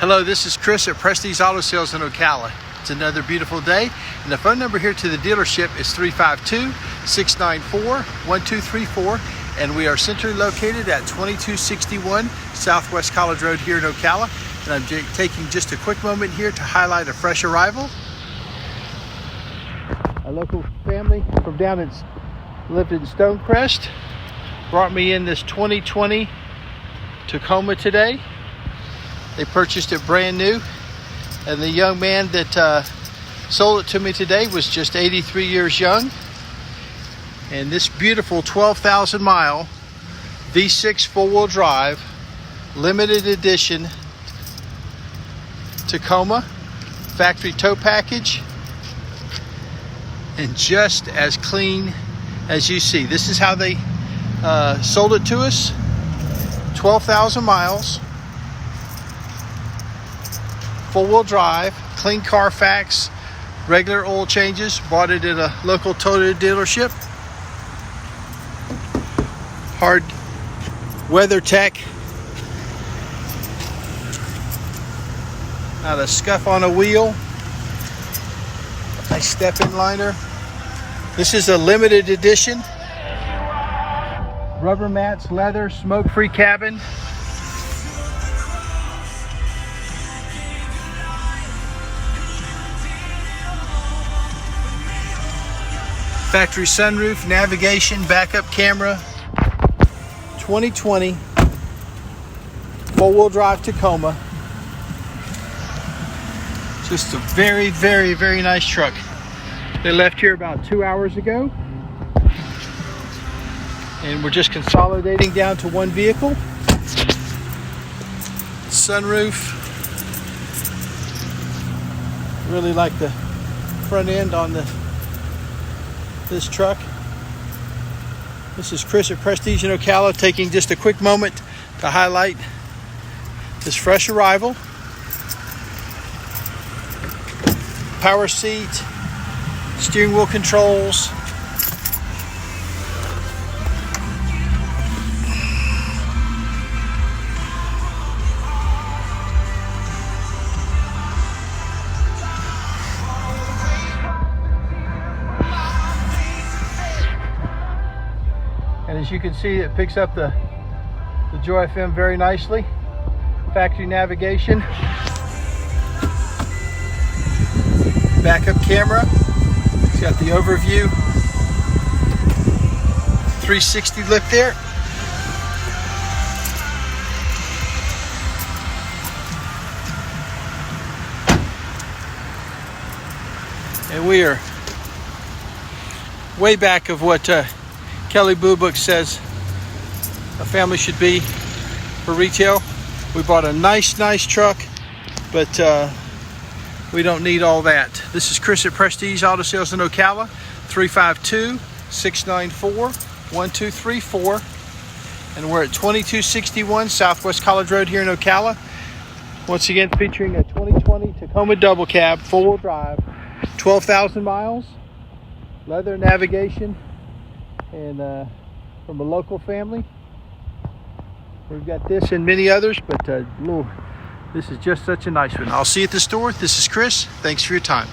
Hello, this is Chris at Prestige Auto Sales in Ocala. It's another beautiful day, and the phone number here to the dealership is 352-694-1234, and we are centrally located at 2261 Southwest College Road here in Ocala. And I'm taking just a quick moment here to highlight a fresh arrival. A local family from lived in Stonecrest brought me in this 2020 Tacoma today. They purchased it brand new, and the young man that sold it to me today was just 83 years young. And this beautiful 12,000 mile V6 four-wheel drive limited edition Tacoma factory tow package, and just as clean as you see. This is how they sold it to us. 12,000 miles, four-wheel drive, clean CARFAX, regular oil changes. Bought it at a local Toyota dealership. Hard weather tech. Not a scuff on a wheel. Nice step-in liner. This is a limited edition. Rubber mats, leather, smoke-free cabin. Factory sunroof, navigation, backup camera. 2020 four-wheel drive Tacoma. Just a very, very, very nice truck. They left here about 2 hours ago, and we're just consolidating down to one vehicle. Sunroof. Really like the front end on this truck. This is Chris at Prestige in Ocala, taking just a quick moment to highlight this fresh arrival. Power seat, steering wheel controls. And as you can see, it picks up the Joy FM very nicely. Factory navigation. Backup camera. It's got the overview 360 lift there. And we are way back of what Kelly Blue Book says a family should be for retail. We bought a nice truck, but we don't need all that. This is Chris at Prestige Auto Sales in Ocala, 352-694-1234. And we're at 2261 Southwest College Road here in Ocala. Once again, featuring a 2020 Tacoma double cab, four-wheel drive, 12,000 miles, leather navigation, and from a local family. We've got this and many others, but this is just such a nice one. I'll see you at the store. This is Chris. Thanks for your time.